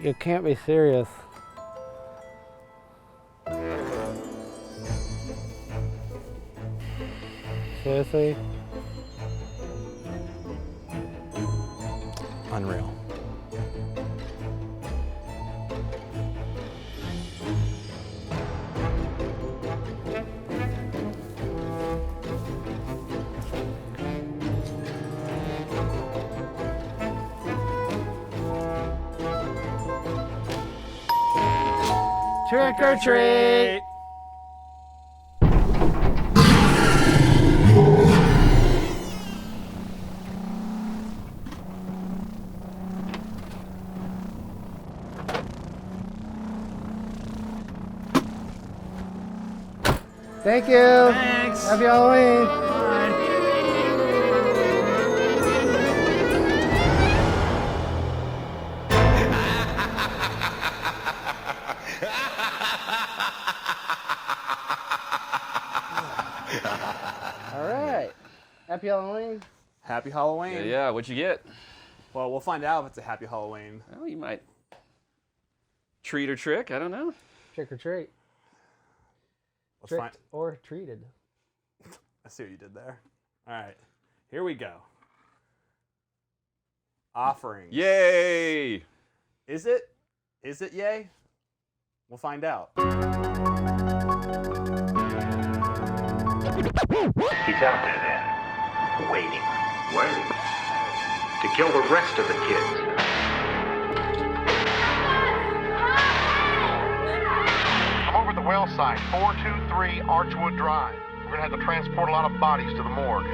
You can't be serious. Seriously? Unreal. Trick or treat! Thank you. Thanks. Happy Halloween. All right. Happy Halloween. Happy Halloween. Yeah, what'd you get? Well, we'll find out if it's a happy Halloween. Well, you might treat or trick. I don't know. Trick or treat. Let's Tricked find. or treated. I see what you did there. All right, here we go. Offerings. Yay! Is it? Is it yay? We'll find out. He's out there then, waiting. Waiting? To kill the rest of the kids. I'm over at the well site, 423 Archwood Drive. We're gonna have to transport a lot of bodies to the morgue.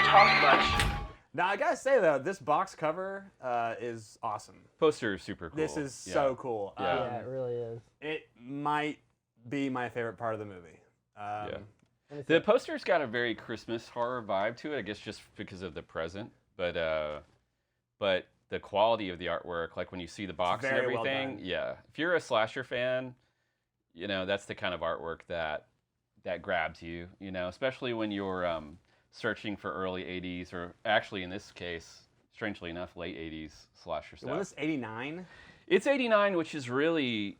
Talk much. Now I gotta say though, this box cover is awesome. Poster is super cool. This is Yeah. so cool. Yeah. Yeah, it really is. It might be my favorite part of the movie. Yeah. Let me see. The poster's got a very Christmas horror vibe to it, I guess just because of the present. But the quality of the artwork, like when you see the box and very well everything, done. yeah. If you're a slasher fan, you know, that's the kind of artwork that grabs you, you know, especially when you're searching for early 80s, or actually in this case, strangely enough, late 80s slasher stuff. Was this 89? It's 89, which is really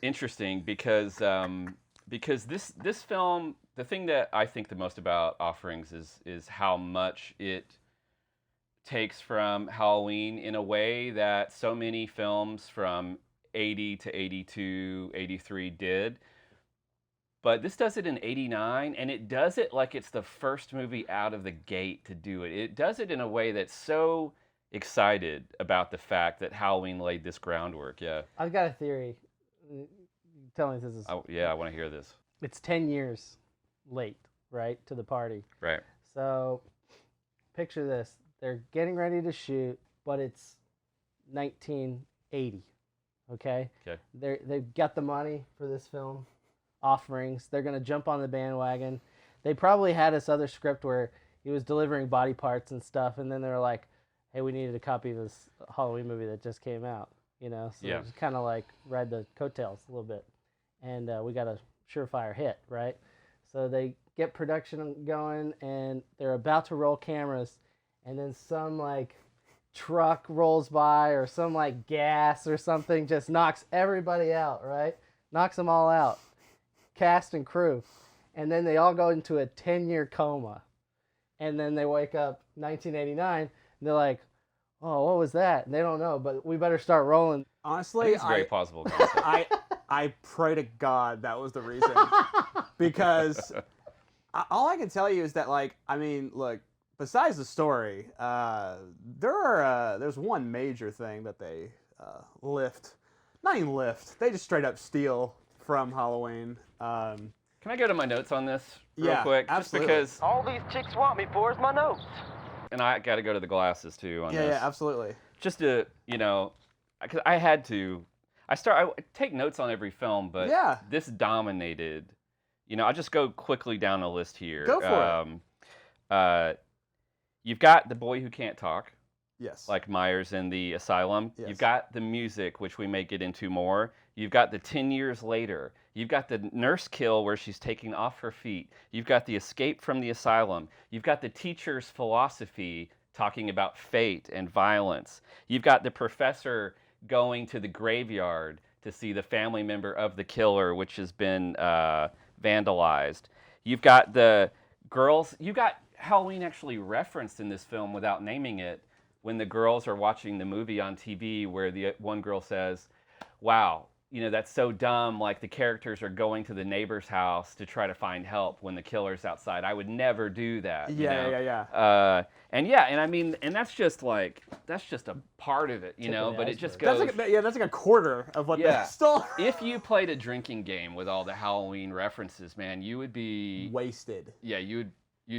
interesting because this film, the thing that I think the most about Offerings is how much it takes from Halloween in a way that so many films from 80 to 82, 83 did. But this does it in 89, and it does it like it's the first movie out of the gate to do it. It does it in a way that's so excited about the fact that Halloween laid this groundwork. Yeah. I've got a theory. Tell me if this is. I want to hear this. It's 10 years late, right, to the party. Right. So, picture this. They're getting ready to shoot, but it's 1980, okay? Okay. They've got the money for this film, Offerings. They're going to jump on the bandwagon. They probably had this other script where he was delivering body parts and stuff, and then they were like, hey, we needed a copy of this Halloween movie that just came out, you know? So Yeah. it was kind of like ride the coattails a little bit. And we got a surefire hit, right? So they get production going, and they're about to roll cameras, and then some like truck rolls by or some like gas or something just knocks everybody out, right? Knocks them all out, cast and crew. And then they all go into a 10-year coma. And then they wake up 1989, and they're like, oh, what was that? And they don't know, but we better start rolling. Honestly, It's very plausible concept. I pray to God that was the reason. Because all I can tell you is that, like, I mean, look, besides the story, there's one major thing that they lift. Not even lift. They just straight up steal from Halloween. Can I go to my notes on this real Yeah, quick? absolutely. Just because, All these chicks want me for is my notes. and I got to go to the glasses too on Yeah, this. yeah, absolutely. Just to, you know, because I had to. I take notes on every film, but Yeah. this dominated. You know, I'll just go quickly down the list here. Go for it. You've got The Boy Who Can't Talk. Yes. like Myers in the asylum. Yes. You've got the music, which we may get into more. You've got the 10 years later. You've got the nurse kill where she's taking off her feet. You've got the escape from the asylum. You've got the teacher's philosophy talking about fate and violence. You've got the professor going to the graveyard to see the family member of the killer, which has been vandalized. You've got the girls. You got Halloween actually referenced in this film without naming it when the girls are watching the movie on TV, where the one girl says, "Wow, you know, that's so dumb. Like the characters are going to the neighbor's house to try to find help when the killer's outside. I would never do that." You know? Yeah. And I mean, and that's just a part of it, you Tip know. of the But it just iceberg. goes. That's like a quarter of what Yeah. they stole. If you played a drinking game with all the Halloween references, man, you would be Wasted. Yeah, you'd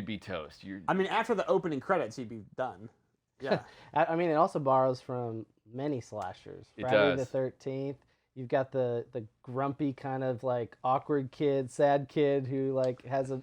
be toast. I mean, after the opening credits, he'd be done. Yeah. I mean, it also borrows from many slashers. It Friday does. the 13th. You've got the grumpy kind of like awkward kid, sad kid who like has a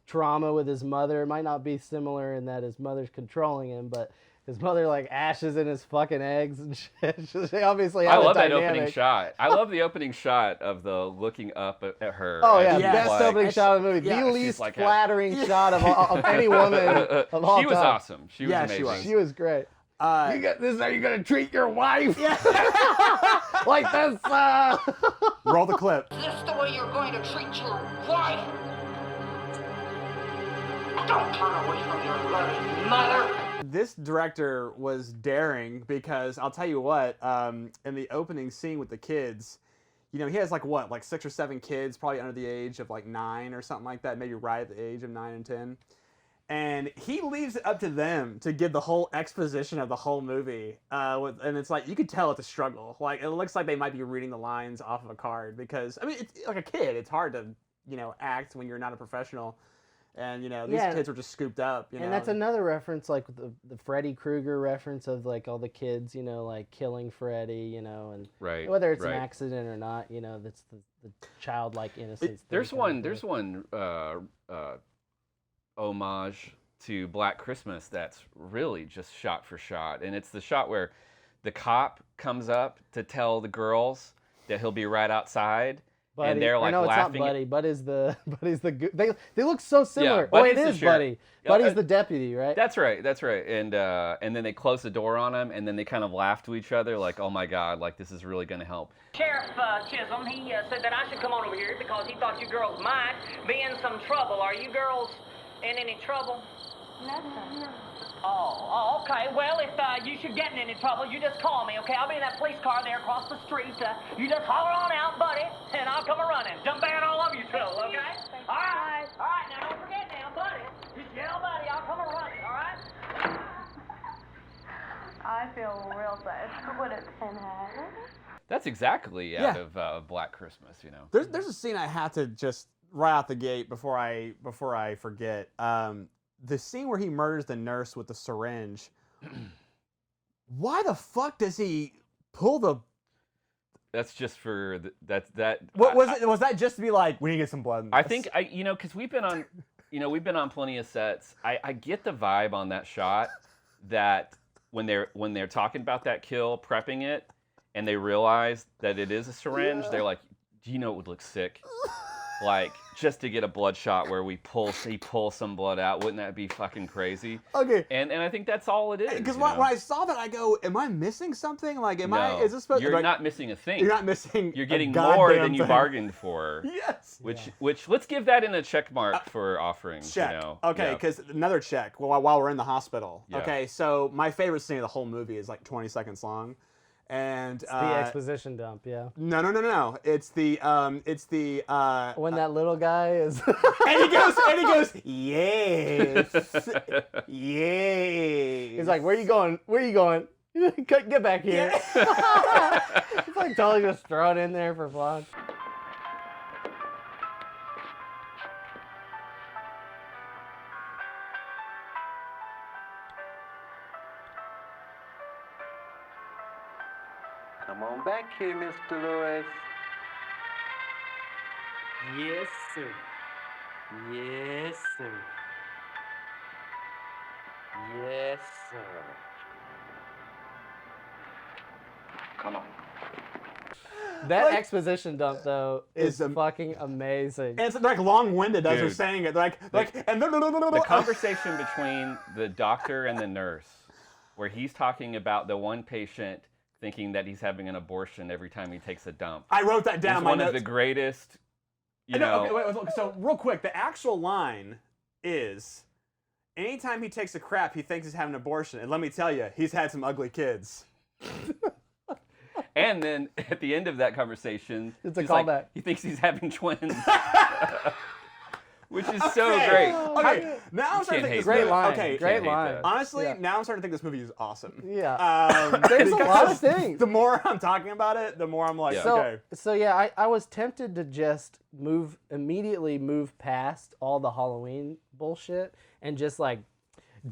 trauma with his mother. It might not be similar in that his mother's controlling him, but his mother like ashes in his fucking eggs and shit. They obviously I have love a that dynamic. opening shot. I love the opening shot of the looking up at her. Oh as yeah, she's Yes. best like- opening shot of the movie. Yeah, The she's least like flattering shot of any woman of all She was time. awesome. She was Yeah, amazing. she was. She was great. This is how you're gonna treat your wife? Like this. Roll the clip. Is this the way you're going to treat your wife? Don't turn away from your loving mother. This director was daring because I'll tell you what, in the opening scene with the kids, you know, he has like 6 or 7 kids, probably under the age of like 9 or something like that, maybe right at the age of 9 and 10. And he leaves it up to them to give the whole exposition of the whole movie. And it's like, you could tell it's a struggle. Like, it looks like they might be reading the lines off of a card because, I mean, it's like a kid. It's hard to, you know, act when you're not a professional. And, you know, these kids were just scooped up, you know. And that's another reference, like the Freddy Krueger reference of like all the kids, you know, like killing Freddy, you know, and Right. whether it's right. an accident or not, you know, that's the childlike innocence. There's one homage to Black Christmas that's really just shot for shot, and it's the shot where the cop comes up to tell the girls that he'll be right outside. Buddy. And they're like no, laughing. it's not Buddy. Buddy's the they look so similar. Buddy's it the is sheriff. Buddy. Yeah, Buddy's the deputy, right? That's right. And then they close the door on him, and then they kind of laugh to each other, like, "Oh my God, like this is really going to help." Sheriff Chisholm, he said that I should come on over here because he thought you girls might be in some trouble. Are you girls in any trouble? No. Oh, okay. Well, if you should get in any trouble, you just call me, okay? I'll be in that police car there across the street. You just holler on out, buddy, and I'll come a-running. Jump out all over you trouble, okay? All right. All right, now don't forget now, buddy. Just yell, buddy, I'll come a-running, all right? I feel real sad when it's pinhead. That's exactly out of Black Christmas, you know. There's a scene I have to just right out the gate before I forget. The scene where he murders the nurse with the syringe. Why the fuck does he pull the? That's just for that. What was it? Was that just to be like, we need to get some blood? I think because we've been on plenty of sets. I get the vibe on that shot that when they're talking about that kill, prepping it, and they realize that it is a syringe, they're like, "Do you know it would look sick? Like just to get a blood shot where he pulls some blood out. Wouldn't that be fucking crazy?" Okay. And I think that's all it is. Because when I saw that, I go, "Am I missing something? Like, is this supposed?" You're not missing a thing. You're not missing. You're getting a more goddamn than you thing. bargained for. Yes. Which let's give that in a check mark for offerings. Check. You know? Okay, Yeah. because another check while we're in the hospital. Yeah. Okay, so my favorite scene of the whole movie is like 20 seconds long, and It's the exposition dump, yeah. No. It's the When that little guy is. and he goes, yes, yes. He's like, "Where you going? Where you going? Get back here." It's like totally just throw it in there for fun. Come on back here, Mr. Lewis. Yes, sir. Yes, sir. Yes, sir. Come on. That Like- exposition dump though is Is fucking amazing. And it's like long-winded as they're Dude. saying it. And The conversation between the doctor and the nurse, where he's talking about the one patient thinking that he's having an abortion every time he takes a dump. I wrote that down. Is in my one of notes. the greatest, you No, know. okay, wait, so real quick, the actual line is, anytime he takes a crap, he thinks he's having an abortion. And let me tell you, he's had some ugly kids. And then at the end of that conversation, It's a he's like, callback. he thinks he's having twins. Which is so great. Okay, now I'm starting to can't think hate this Great movie. line. Okay, Great can't hate line. that. honestly, Yeah. now I'm starting to think this movie is awesome. Yeah. There's a lot of because things. The more I'm talking about it, the more I'm like, Yeah. okay. So yeah, I was tempted to just immediately move past all the Halloween bullshit and just like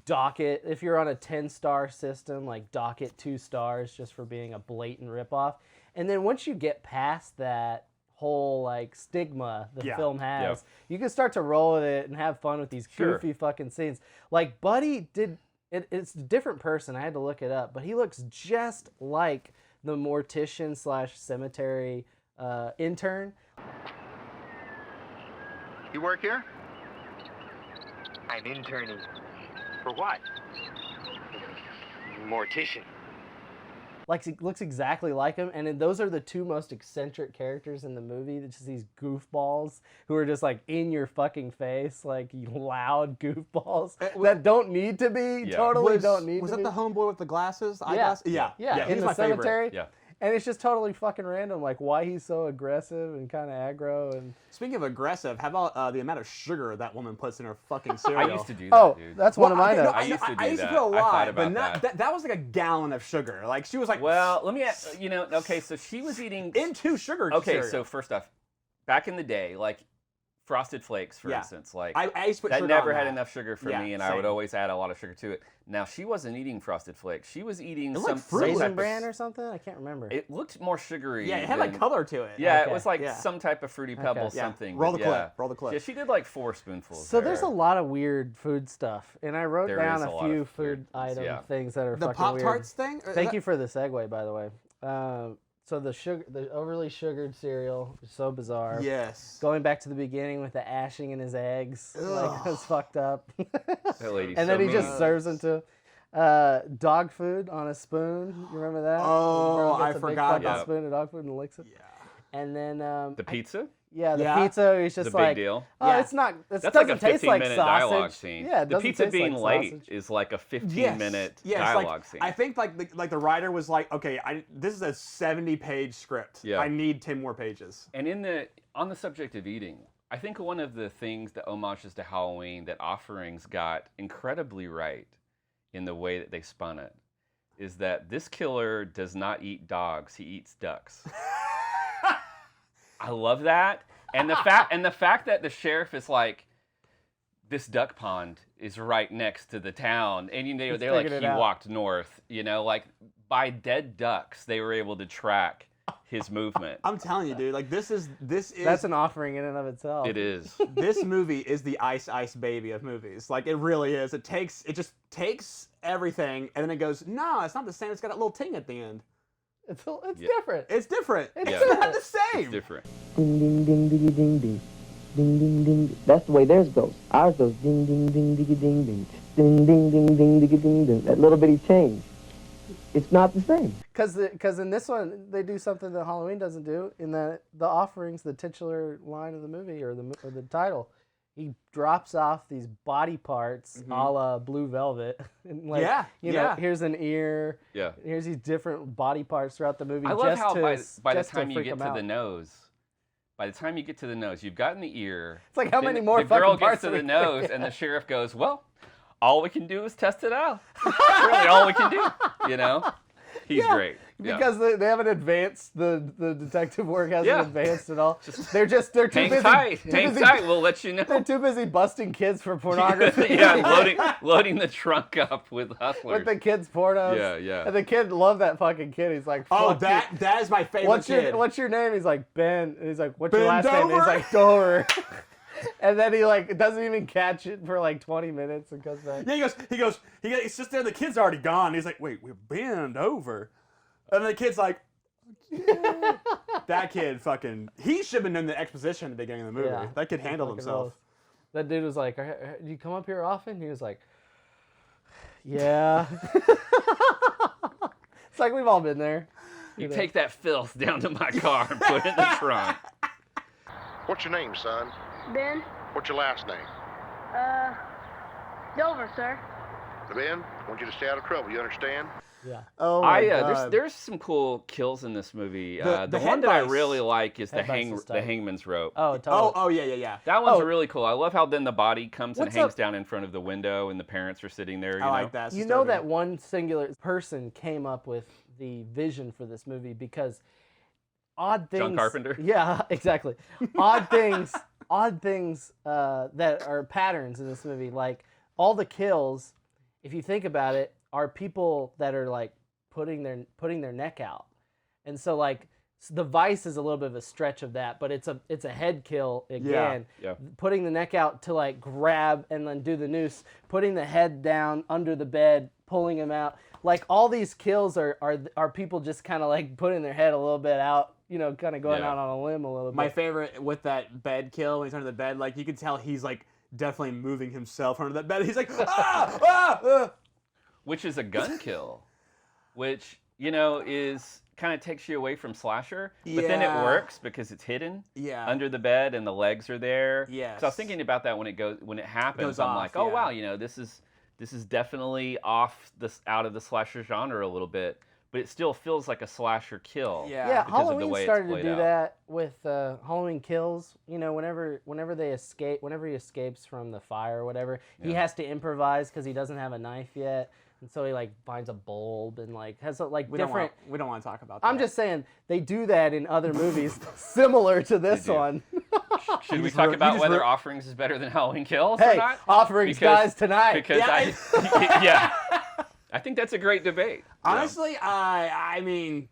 dock it. If you're on a 10-star system, like dock it 2 stars just for being a blatant ripoff. And then once you get past that whole like stigma the Yeah. film has, you can start to roll with it and have fun with these Sure. goofy fucking scenes. Like Buddy did. It's a different person. I had to look it up, but he looks just like the mortician / cemetery intern. You work here? I'm interning. For what? Mortician. Like, he looks exactly like him, and then those are the 2 most eccentric characters in the movie. They're just these goofballs who are just like in your fucking face, like loud goofballs that don't need to be. Yeah. Totally don't need Was to that be. the homeboy with the glasses? Yeah. Eyeglasses? Yeah. Yeah, in he's the my favorite. cemetery. Yeah. And it's just totally fucking random, like why he's so aggressive and kind of aggro. And Speaking of aggressive, how about the amount of sugar that woman puts in her fucking cereal? I used to do that, oh, dude. that's one of my okay, no, notes. I used to do I used that. to put a I lot, thought but about not, that. that was like a gallon of sugar. Like she was like, Well, let me ask, okay, so she was eating... into sugar. Okay, cereal. so first off, back in the day, like Frosted Flakes, for Yeah. instance, like I used to put that sugar never on had that. enough sugar for Yeah, me, and I would same. always add a lot of sugar to it. Now, she wasn't eating Frosted Flakes. She was eating It some looked Fruit some Raisin type of- Bran or something? I can't remember. It looked more sugary. Yeah, it had like than- color to it. Yeah, Okay, it was like yeah. some type of Fruity Pebbles Yeah. something. Roll but the clip, yeah. roll the clip. Yeah, she did like 4 spoonfuls. So there's a there. lot of weird food stuff, and I wrote There down is a a lot few of food weird things, item yeah. things that are The fucking Pop-Tarts weird. thing? Thank you for the segue, by the way. So the overly sugared cereal is so bizarre. Yes. Going back to the beginning with the ashing in his eggs, like Ugh. that's fucked up. That lady's and so then he mean. just serves them to dog food on a spoon. You remember that? Oh, The girl I gets a big forgot fucking about- spoon of dog food and licks it. Yeah. And then The pizza? the Yeah. pizza is It's just a big like deal. oh, Yeah. it's not. It That's doesn't like a taste like 15-minute sausage. dialogue scene. Yeah, it the doesn't pizza taste being like late sausage. is like a Yes. 15-minute Yes, dialogue like, scene. I think like the writer was like, okay, this is a 70-page script. Yeah. I need 10 more pages. And on the subject of eating, I think one of the things that homages to Halloween that Offerings got incredibly right in the way that they spun it is that this killer does not eat dogs, he eats ducks. I love that. And the fact that the sheriff is like, this duck pond is right next to the town, and they're like, figured he it out. walked north, like by dead ducks they were able to track his movement. I'm telling you, dude. Like this is That's an offering in and of itself. It is. this movie is the Ice Ice Baby of movies. Like it really is. It just takes everything and then it goes, no, it's not the same. It's got a little ting at the end. It's Yeah. different. It's different. It's Yeah. not the same. It's different. Ding ding ding ding ding ding. Ding ding ding. That's the way theirs goes. Ours goes ding ding ding ding ding ding. Ding ding ding ding ding ding ding. That little bitty change. It's not the same. Because in this one they do something that Halloween doesn't do. In the offerings, the titular line of the movie or the title, he drops off these body parts a la Blue Velvet. And like, Yeah, you yeah. know, here's an ear. Yeah. Here's these different body parts throughout the movie. I love just how to, by the just to time you freak get 'em to out. the nose, you've gotten the ear. It's like how then many more the girl fucking parts gets to are the we nose, gonna and the get? sheriff goes, "Well, all we can do is test it out. That's really all we can do." He's great. Yeah. Because they haven't advanced, the detective work hasn't Yeah. advanced at all. They're too hang busy. tight, too hang busy- tight. We'll let you know. They're too busy busting kids for pornography. Yeah, loading the trunk up with hustlers. With the kids' pornos. Yeah, yeah. And the kid loved that fucking kid. He's like, Oh, fuck you. that is my favorite kid. What's your name? He's like, Ben. And he's like, what's your Ben last name? And he's Dover? like, Dover. And then he like doesn't even catch it for like 20 minutes and comes back. Yeah, he sits there, the kid's already gone. He's like, wait, we're bend over. And the kid's like, That kid fucking. He should have been doing the exposition at the beginning of the movie. Yeah, That kid he handled fucking himself. was. That dude was like, do you come up here often? He was like, yeah. It's like we've all been there. You take that filth down to my car and put it in the trunk. What's your name, son? Ben? What's your last name? Dover, sir. Ben, I want you to stay out of trouble, you understand? Yeah. Oh my God. There's some cool kills in this movie. The The head one that I vice. really like is Head vice is the tight. hangman's rope. Oh, totally. Oh, yeah. That one's Oh. really cool. I love how then the body comes What's and hangs up- down in front of the window and the parents are sitting there. You I know? like that. You know that one singular person came up with the vision for this movie because odd things. John Carpenter? Yeah, exactly. Odd things that are patterns in this movie. Like all the kills, if you think about it, are people that are like putting their neck out, and so like the vice is a little bit of a stretch of that, but it's a head kill again. Yeah. Putting the neck out to like grab and then do the noose, putting the head down under the bed, pulling him out. Like all these kills are people just kind of like putting their head a little bit out, you know, kind of going out on a limb a little bit. My favorite with that bed kill when he's under the bed, like you could tell he's like definitely moving himself under that bed. He's like, Which is a gun kill, which, you know, kind of takes you away from slasher, but then it Yeah. works because it's hidden Yeah. under the bed and the legs are there. Yes. So I was thinking about that when it happens. Goes I'm off, like, oh yeah. wow, you know, this is definitely out of the slasher genre a little bit, but it still feels like a slasher kill. Yeah. Yeah, because of the Halloween way it's started to played do out. that with Halloween Kills. You know, whenever he escapes from the fire or whatever, he has to improvise because he doesn't have a knife yet, and so he like finds a bulb and like has like we different. we don't want to talk about that. I'm just saying they do that in other movies similar to this do. one. Should we just talk ru- you about just whether ru- Offerings is better than Halloween Kills or Hey, not? Offerings, guys, tonight. Because Yeah, I think that's a great debate. Honestly, I mean,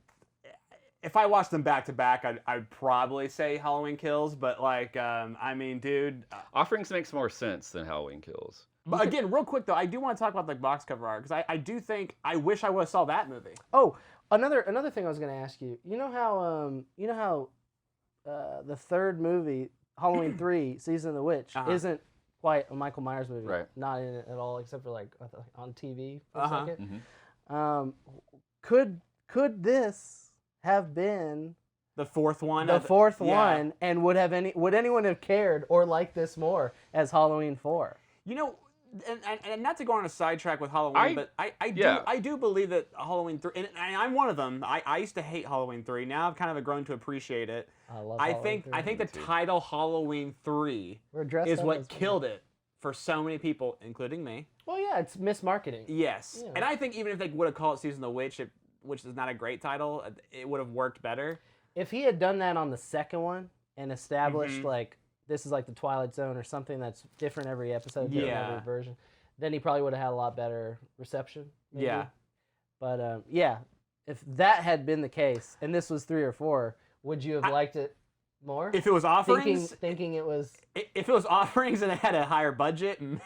if I watched them back to back, I'd probably say Halloween Kills. But like, I mean, dude. Offerings makes more sense than Halloween Kills. But again, real quick though, I do want to talk about the box cover art because I do think I wish I would have saw that movie. Oh, another thing I was going to ask you. You know how the third movie, Halloween 3, Season of the Witch, isn't quite a Michael Myers movie. Right. Not in it at all, except for like on TV for a Uh-huh. second. Mm-hmm. Could this have been The fourth one. the fourth yeah. one, and would anyone have cared or liked this more as Halloween 4? You know, and not to go on a sidetrack with Halloween, but I do believe that Halloween 3, and I'm one of them. I used to hate Halloween 3. Now I've kind of grown to appreciate it. I love I Halloween think 3. the title Halloween 3 We're dressed is up what as- killed it for so many people, including me. Well, yeah, it's mismarketing. Yes. Yeah. And I think even if they would have called it Season of the Witch, which is not a great title, it would have worked better. If he had done that on the second one and established Mhm. like this is like the Twilight Zone or something that's different every episode, different Yeah. every version, then he probably would have had a lot better reception. Maybe. Yeah. But yeah, if that had been the case and this was 3 or 4, would you have liked it more? If it was Offerings, thinking it was. if it was Offerings and it had a higher budget and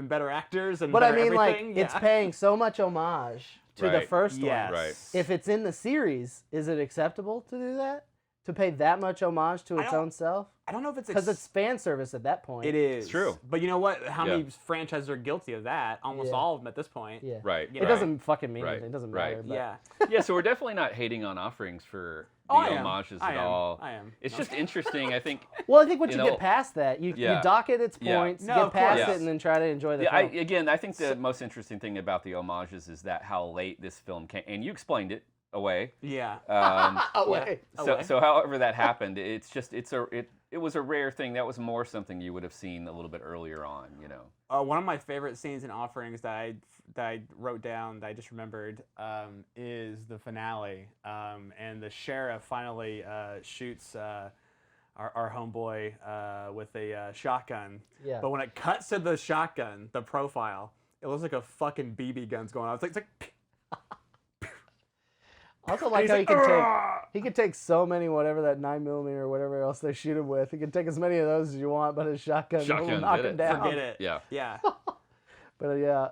better actors and But I better mean, like everything, it's yeah. paying so much homage to the Right. first Yes. one. Right. If it's in the series, is it acceptable to do that? To pay that much homage to its don't- own self? I don't know if it's Because it's fan service at that point. It is. It's true. But you know what? How Yeah. many franchises are guilty of that? Almost Yeah. all of them at this point. Yeah. Right. You It know? doesn't fucking mean Right. anything. It doesn't Right. matter. But. Yeah. Yeah, so we're definitely not hating on Offerings for the Oh, I am. homages I at am. all. I am. It's No. just interesting, I think. Well, I think once You you know- get past that, you Yeah. docket its Yeah. points, No, get of past course. it, and then try to enjoy the Yeah, film. I think the most interesting thing about the homages is that how late this film came, and you explained it away. Yeah. Away. So however that happened, it's just it was a rare thing. That was more something you would have seen a little bit earlier on, you know. One of my favorite scenes in Offerings that I wrote down that I just remembered is the finale, and the sheriff finally shoots our homeboy with a shotgun. Yeah. But when it cuts to the shotgun, the profile, it looks like a fucking BB gun's going on. It's like I also like he's how like, he could take so many, whatever that 9mm or whatever else they shoot him with. He can take as many of those as you want, but his shotgun will Shotgun knock did him it. down. forget it. Yeah. Yeah. But yeah,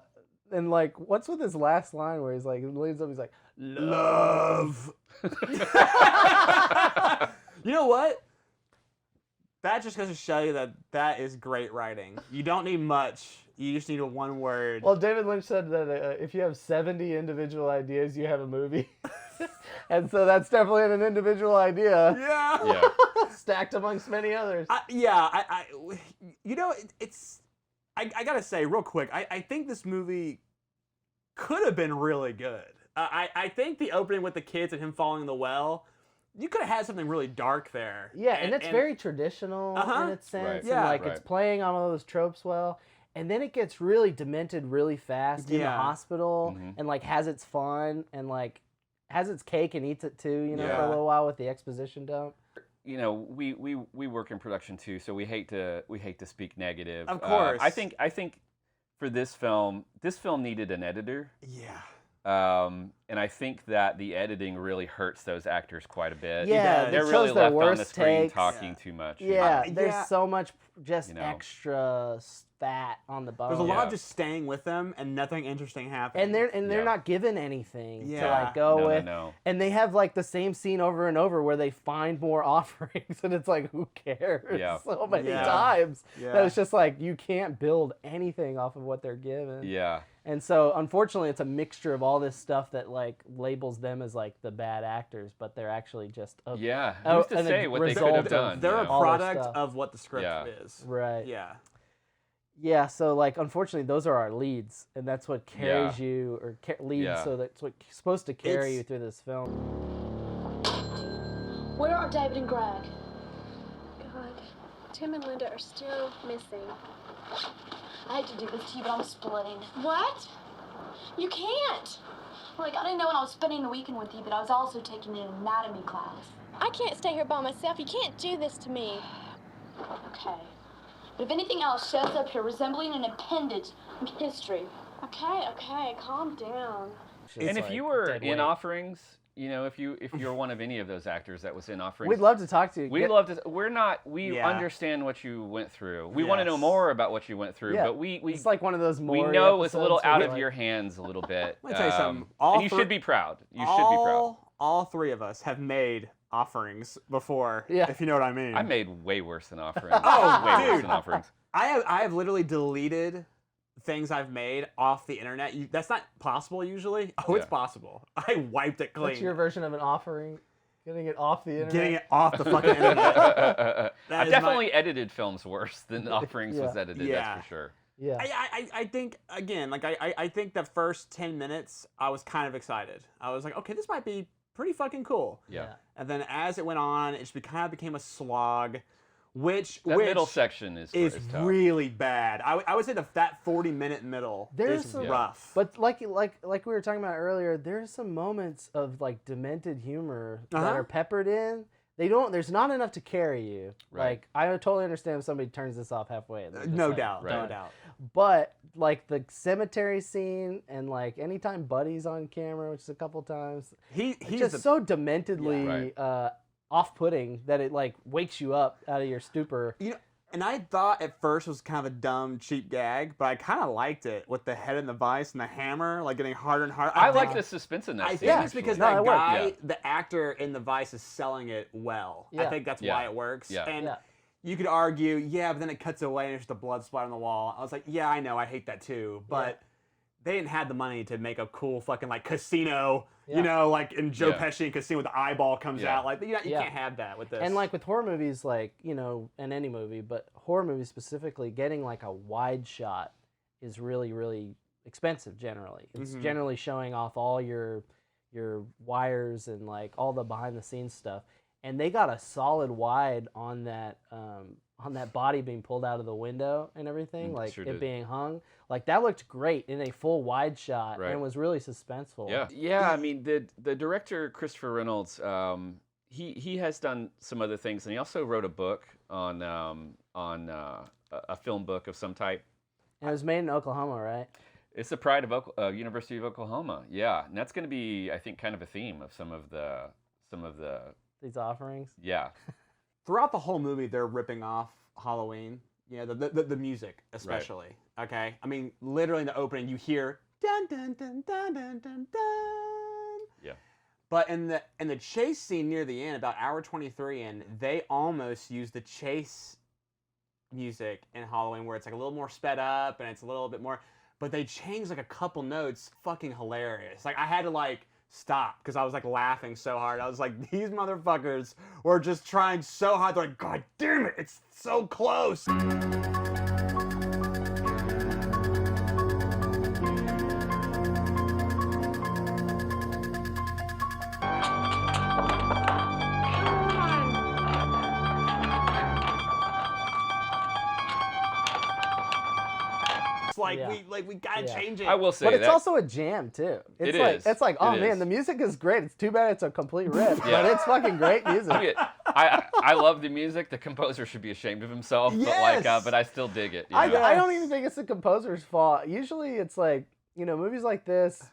and like, what's with his last line where he's like, he leaves up, he's like, Love. You know what? That just goes to show you that is great writing. You don't need much. You just need a one word. Well, David Lynch said that if you have 70 individual ideas, you have a movie. And so that's definitely an individual idea. Yeah. Stacked amongst many others. You know, I gotta say real quick, I think this movie could have been really good. I think the opening with the kids and him falling in the well, you could have had something really dark there. Yeah, and it's very traditional in its sense. Right. And Yeah. it's playing on all those tropes well. And then it gets really demented really fast in the hospital and has its fun and has its cake and eats it too, for a little while with the exposition dump. We work in production too, so we hate to speak negative. Of course. I think for this film needed an editor. Yeah. And I think that the editing really hurts those actors quite a bit. Yeah, they're it really shows their left on the worst screen takes. talking too much. Yeah, Yeah. there's so much just You know. extra fat on the bone. There's a lot of just staying with them and nothing interesting happening. and they're not given anything to Yeah. go with. No. And they have the same scene over and over where they find more offerings and it's who cares? Yeah. So many Yeah. times Yeah. that it's just you can't build anything off of what they're given. Yeah. And so unfortunately it's a mixture of all this stuff that labels them as the bad actors, but they're actually just Who's and to a say what they result could have of done? They're you a know? all their product stuff. of what the script Yeah. is. Right. Yeah. Yeah, so unfortunately those are our leads, and that's what carries you or leads. Yeah. So that's what's supposed to carry you through this film. Where are David and Greg? God, Tim and Linda are still missing. I hate to do this to you, but I'm splitting. What? You can't. Look, I didn't know when I was spending the weekend with you that I was also taking an anatomy class. I can't stay here by myself. You can't do this to me. Okay. But if anything else shows up here resembling an appendage in history, Okay, calm down. And if you were in Offerings, if you're one of any of those actors that was in Offerings, We'd love to talk to you. We'd love to. We understand what you went through. We want to know more about what you went through. But we it's one of those more. We know it's a little out of your hands a little bit. Let me tell you something. And you should be proud. You should be proud. All three of us have made Offerings before. Yeah. If you know what I mean. I made way worse than Offerings. Oh, way worse dude. than Offerings. I have literally deleted things I've made off the internet. That's not possible usually. Oh, it's possible. I wiped it clean. What's your version of an offering? Getting it off the internet? Getting it off the fucking internet. I've definitely edited films worse than Offerings was edited, that's for sure. Yeah. I think, again, I think the first 10 minutes, I was kind of excited. I was like, okay, this might be pretty fucking cool. Yeah. And then as it went on, it just kind of became a slog. Which middle section is tough. really bad. I would say that 40-minute middle is rough. But like we were talking about earlier, there's some moments of demented humor that are peppered in. There's not enough to carry you. Right. I totally understand if somebody turns this off halfway. No doubt. But the cemetery scene and anytime Buddy's on camera, which is a couple times, he's just so dementedly off-putting that it wakes you up out of your stupor. And I thought at first it was kind of a dumb, cheap gag, but I kind of liked it with the head in the vice and the hammer getting harder and harder. I like the suspense in that scene. I think it's because that guy, the actor in the vice, is selling it well. I think that's why it works. And you could argue, but then it cuts away and there's just a blood splatter on the wall. I was like, yeah, I know, I hate that too, but they didn't have the money to make a cool fucking casino. You know, in Joe Pesci in Casino, with the eyeball comes out. You can't have that with this. And with horror movies, in any movie, but horror movies specifically, getting a wide shot is really, really expensive. Generally, it's generally showing off all your wires and all the behind the scenes stuff. And they got a solid wide on that body being pulled out of the window and everything, it being hung. That looked great in a full wide shot and was really suspenseful. Yeah. I mean, the director Christopher Reynolds, he has done some other things, and he also wrote a book on a film book of some type. And it was made in Oklahoma, right? It's the pride of University of Oklahoma. Yeah, and that's going to be, I think, kind of a theme of some of the these offerings. Yeah. Throughout the whole movie, they're ripping off Halloween. The music especially. Right. Okay, I mean, literally in the opening, you hear dun dun dun dun dun dun dun. Yeah. But in the chase scene near the end, about hour 23 in, they almost use the chase music in Halloween where it's like a little more sped up and it's a little bit more, but they changed like a couple notes. Fucking hilarious. Like I had to like stop because I was like laughing so hard. I was like, these motherfuckers were just trying so hard. They're like, God damn it, it's so close. Like we gotta change it. I will say but that. it's also a jam too. It's It's like, oh man, the music is great. It's too bad it's a complete rip, but it's fucking great music. I love the music. The composer should be ashamed of himself, but I still dig it. I don't even think it's the composer's fault. Usually, it's like movies like this.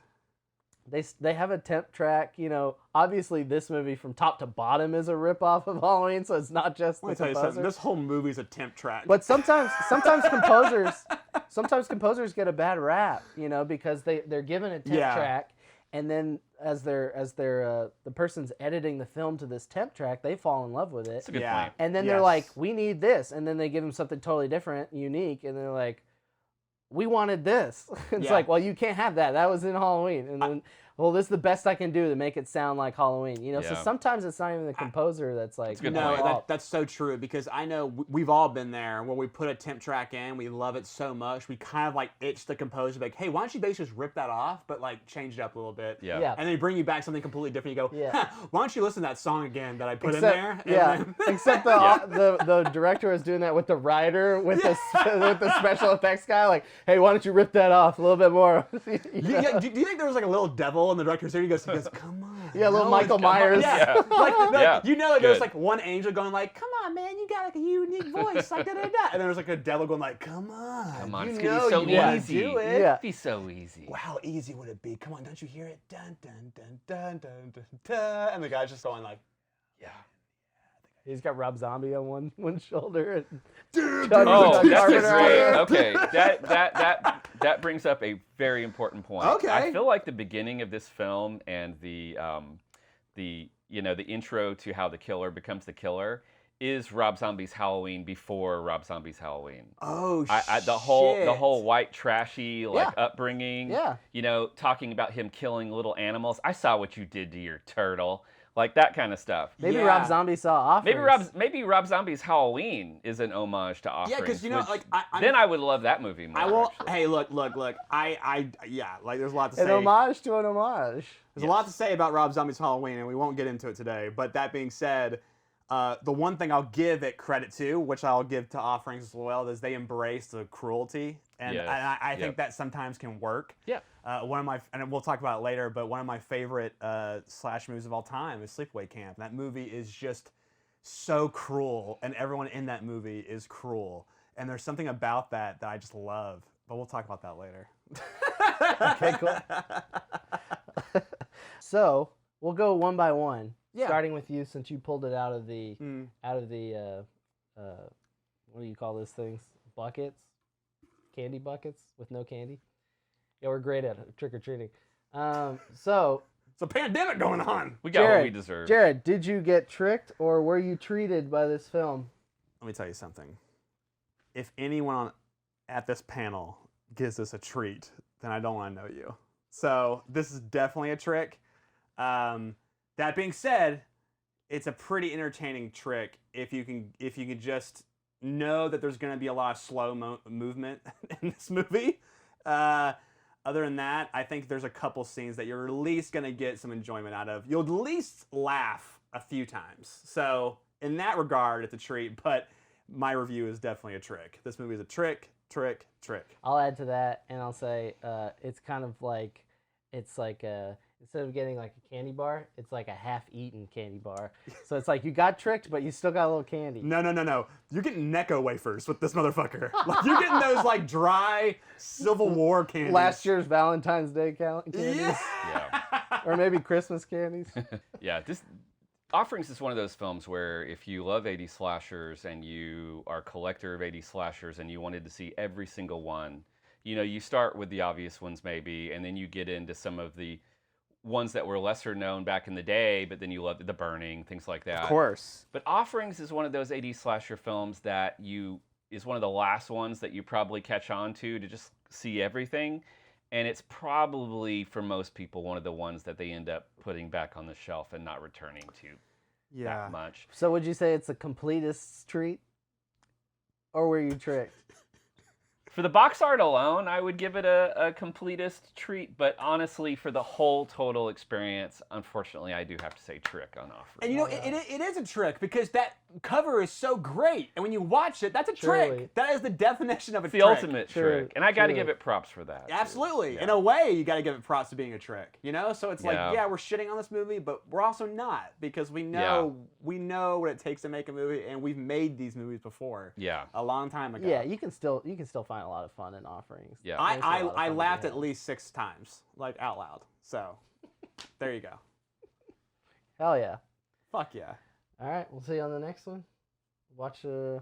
They have a temp track, obviously this movie from top to bottom is a ripoff of Halloween, so it's not just the composer. This whole movie's a temp track. But sometimes composers get a bad rap, because they're given a temp track, and then as the person's editing the film to this temp track, they fall in love with it. That's a good point. And then they're like, we need this, and then they give them something totally different, unique, and they're like, we wanted this. It's like, well, you can't have that. That was in Halloween. And then, well, this is the best I can do to make it sound like Halloween. So sometimes it's not even the composer that's like, that's so true, because I know we've all been there when we put a temp track in, we love it so much, we kind of like itch the composer, like, hey, why don't you basically just rip that off, but like change it up a little bit. Yeah. And they bring you back something completely different. You go, why don't you listen to that song again that I put in there? Except the director was doing that with the writer, with the special effects guy, like, hey, why don't you rip that off a little bit more? Do you think there was like a little devil in the director's ear? He goes, come on. Yeah, little Michael Myers. There's like one angel going like, come on, man, you got like a unique voice, like da da da. And then there's like a devil going like, come on, it's gonna be so easy. Do it. It'd be so easy. Well, how easy would it be? Come on, don't you hear it? Dun dun dun dun dun dun dun. And the guy's just going like, yeah. He's got Rob Zombie on one shoulder. Oh, that's great. Okay, that brings up a very important point. Okay. I feel like the beginning of this film and the intro to how the killer becomes the killer is Rob Zombie's Halloween before Rob Zombie's Halloween. Oh, shit. The whole white trashy upbringing. Yeah. Talking about him killing little animals. I saw what you did to your turtle. Like that kind of stuff. Maybe Rob Zombie saw Offerings. Maybe Rob Zombie's Halloween is an homage to Offerings. Yeah, because then I would love that movie more. I will. Actually. Hey, look. There's a lot to say. An homage to an homage. There's a lot to say about Rob Zombie's Halloween, and we won't get into it today. But that being said, the one thing I'll give it credit to, which I'll give to Offerings as well, is they embrace the cruelty, and I think that sometimes can work. Yeah. And we'll talk about it later, but one of my favorite slash movies of all time is Sleepaway Camp. That movie is just so cruel, and everyone in that movie is cruel. And there's something about that I just love. But we'll talk about that later. Okay, cool. So we'll go one by one, starting with you, since you pulled it out of the what do you call those things? Buckets, candy buckets with no candy. Yeah, we're great at trick or treating. So it's a pandemic going on. We got what we deserve. Jared, did you get tricked or were you treated by this film? Let me tell you something. If anyone at this panel gives us a treat, then I don't want to know you. So this is definitely a trick. That being said, it's a pretty entertaining trick if you can just know that there's going to be a lot of slow movement in this movie. Other than that, I think there's a couple scenes that you're at least going to get some enjoyment out of. You'll at least laugh a few times. So in that regard, it's a treat, but my review is definitely a trick. This movie is a trick. I'll add to that, and I'll say it's kind of like, instead of getting like a candy bar, it's like a half-eaten candy bar. So it's like you got tricked, but you still got a little candy. No. You're getting Necco wafers with this motherfucker. Like, you're getting those like dry Civil War candies. Last year's Valentine's Day candies. Yeah. Or maybe Christmas candies. Yeah, Offerings is one of those films where if you love 80s slashers and you are a collector of 80s slashers and you wanted to see every single one, you start with the obvious ones maybe, and then you get into some of the ones that were lesser known back in the day, but then you loved The Burning, things like that. Of course. But Offerings is one of those 80s slasher films that is one of the last ones that you probably catch on to just see everything. And it's probably, for most people, one of the ones that they end up putting back on the shelf and not returning to that much. So would you say it's a completist treat? Or were you tricked? For the box art alone, I would give it a completist treat, but honestly, for the whole total experience, unfortunately, I do have to say trick on Offerings. And you know, it is a trick because that cover is so great, and when you watch it, that's a trick. That is the definition of a It's trick. the ultimate trick, and I got to give it props for that. Absolutely. Yeah. In a way, you got to give it props to being a trick, you know? So it's like, Yeah. yeah, we're shitting on this movie, but we're also not, because we know what it takes to make a movie, and we've made these movies before. Yeah. A long time ago. Yeah, you can still find a lot of fun in Offerings. Yeah. I laughed at least 6 times, like out loud. So, there you go. Hell yeah. Fuck yeah. All right, we'll see you on the next one. Watch the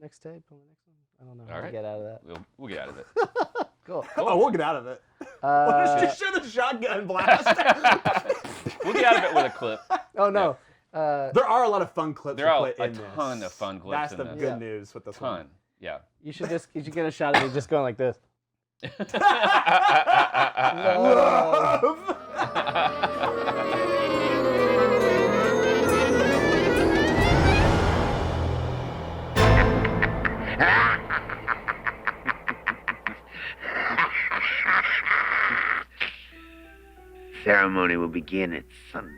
next tape on the next one. I don't know how to get out of that. We'll get out of it. Cool. Oh, we'll get out of it. We'll just show the shotgun blast. We'll get out of it with a clip. Oh no. There are a lot of fun clips. There are to put in a ton of fun clips. That's in the this. good news with this one. Yeah. You should get a shot of me just going like this. Ceremony will begin at sundown.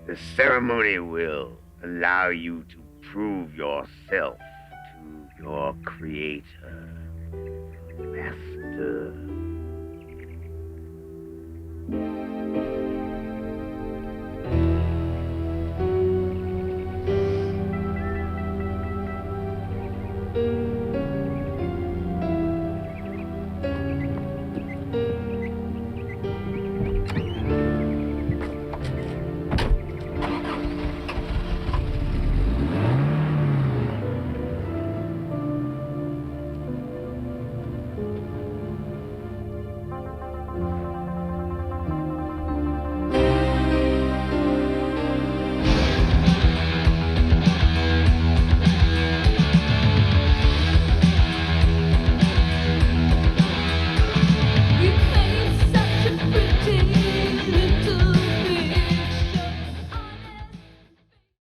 The ceremony will allow you to prove yourself to your creator, master.